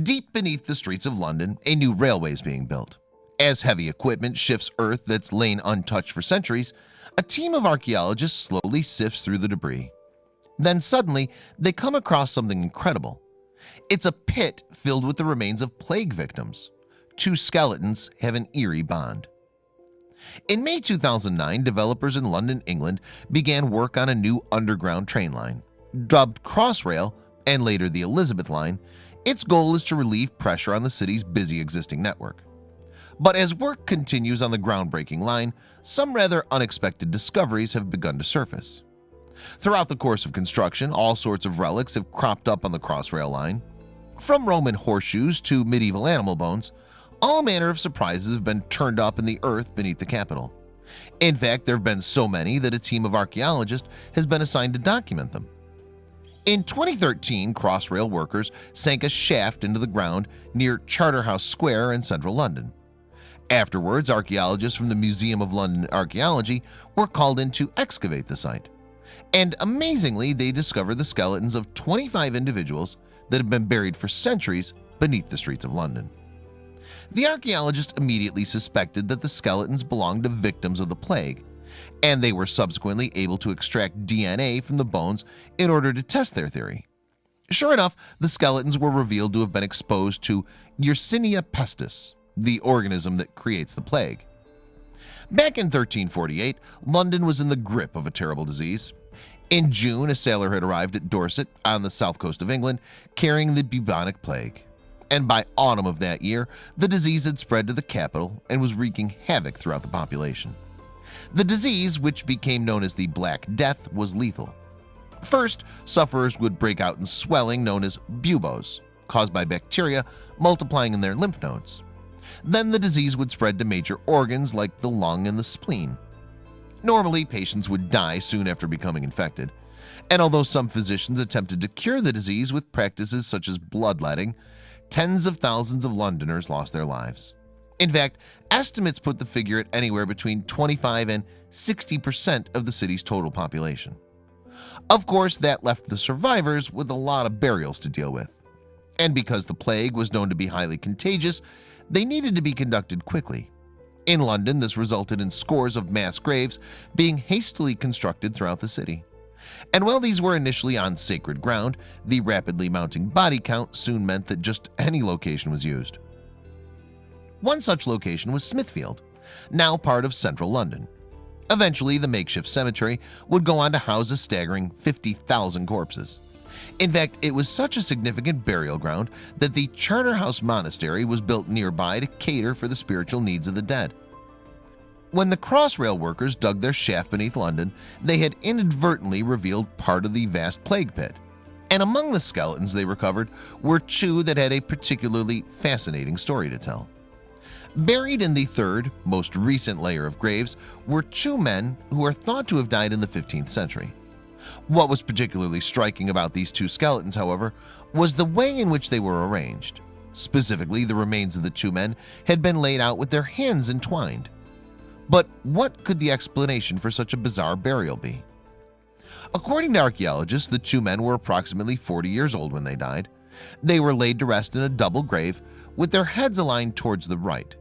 Deep beneath the streets of London, a new railway is being built. As heavy equipment shifts earth that's lain untouched for centuries, a team of archaeologists slowly sifts through the debris. Then suddenly, they come across something incredible. It's a pit filled with the remains of plague victims. Two skeletons have an eerie bond. In May 2009, developers in London, England began work on a new underground train line. Dubbed Crossrail and later the Elizabeth Line, its goal is to relieve pressure on the city's busy existing network. But as work continues on the groundbreaking line, some rather unexpected discoveries have begun to surface. Throughout the course of construction, all sorts of relics have cropped up on the Crossrail line. From Roman horseshoes to medieval animal bones, all manner of surprises have been turned up in the earth beneath the capital. In fact, there have been so many that a team of archaeologists has been assigned to document them. In 2013, Crossrail workers sank a shaft into the ground near Charterhouse Square in central London. Afterwards, archaeologists from the Museum of London Archaeology were called in to excavate the site. And amazingly, they discovered the skeletons of 25 individuals that had been buried for centuries beneath the streets of London. The archaeologists immediately suspected that the skeletons belonged to victims of the plague, and they were subsequently able to extract DNA from the bones in order to test their theory. Sure enough, the skeletons were revealed to have been exposed to Yersinia pestis, the organism that creates the plague. Back in 1348, London was in the grip of a terrible disease. In June, a sailor had arrived at Dorset on the south coast of England carrying the bubonic plague. And by autumn of that year, the disease had spread to the capital and was wreaking havoc throughout the population. The disease, which became known as the Black Death, was lethal. First, sufferers would break out in swelling known as buboes, caused by bacteria multiplying in their lymph nodes. Then the disease would spread to major organs like the lung and the spleen. Normally, patients would die soon after becoming infected, and although some physicians attempted to cure the disease with practices such as bloodletting, tens of thousands of Londoners lost their lives. In fact, estimates put the figure at anywhere between 25 and 60% of the city's total population. Of course, that left the survivors with a lot of burials to deal with. And because the plague was known to be highly contagious, they needed to be conducted quickly. In London, this resulted in scores of mass graves being hastily constructed throughout the city. And while these were initially on sacred ground, the rapidly mounting body count soon meant that just any location was used. One such location was Smithfield, now part of central London. Eventually, the makeshift cemetery would go on to house a staggering 50,000 corpses. In fact, it was such a significant burial ground that the Charterhouse Monastery was built nearby to cater for the spiritual needs of the dead. When the Crossrail workers dug their shaft beneath London, they had inadvertently revealed part of the vast plague pit. And among the skeletons they recovered were two that had a particularly fascinating story to tell. Buried in the third, most recent layer of graves were two men who are thought to have died in the 15th century. What was particularly striking about these two skeletons, however, was the way in which they were arranged. Specifically, the remains of the two men had been laid out with their hands entwined. But what could the explanation for such a bizarre burial be? According to archaeologists, the two men were approximately 40 years old when they died. They were laid to rest in a double grave with their heads aligned towards the right.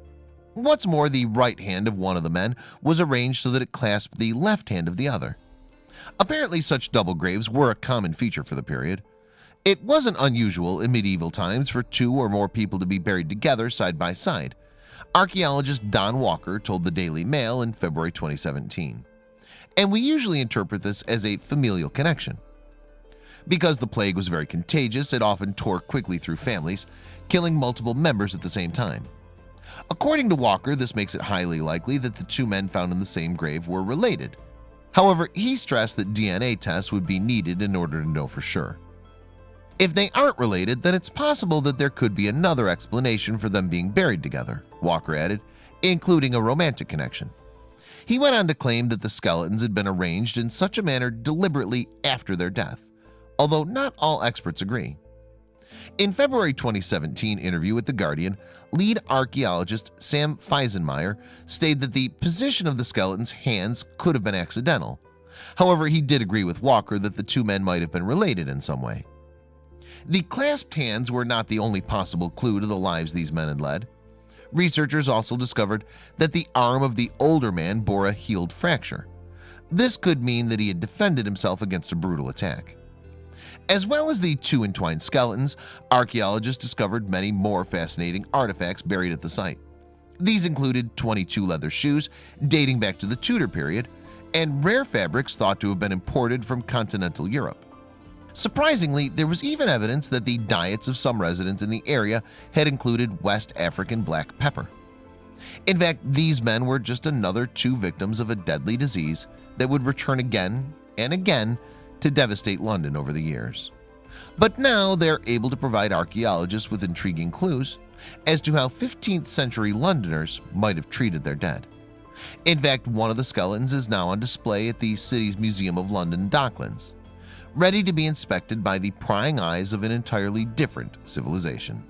What's more, the right hand of one of the men was arranged so that it clasped the left hand of the other. Apparently, such double graves were a common feature for the period. It wasn't unusual in medieval times for two or more people to be buried together side by side. Archaeologist Don Walker told the Daily Mail in February 2017. And we usually interpret this as a familial connection. Because the plague was very contagious, it often tore quickly through families, killing multiple members at the same time. According to Walker, this makes it highly likely that the two men found in the same grave were related. However, he stressed that DNA tests would be needed in order to know for sure. If they aren't related, then it's possible that there could be another explanation for them being buried together, Walker added, including a romantic connection. He went on to claim that the skeletons had been arranged in such a manner deliberately after their death, although not all experts agree. In February 2017 interview with The Guardian, lead archaeologist Sam Feisenmeyer stated that the position of the skeleton's hands could have been accidental. However, he did agree with Walker that the two men might have been related in some way. The clasped hands were not the only possible clue to the lives these men had led. Researchers also discovered that the arm of the older man bore a healed fracture. This could mean that he had defended himself against a brutal attack. As well as the two entwined skeletons, archaeologists discovered many more fascinating artifacts buried at the site. These included 22 leather shoes dating back to the Tudor period and rare fabrics thought to have been imported from continental Europe. Surprisingly, there was even evidence that the diets of some residents in the area had included West African black pepper. In fact, these men were just another two victims of a deadly disease that would return again and again to devastate London over the years. But now they're able to provide archaeologists with intriguing clues as to how 15th century Londoners might have treated their dead. In fact, one of the skeletons is now on display at the city's Museum of London Docklands, ready to be inspected by the prying eyes of an entirely different civilization.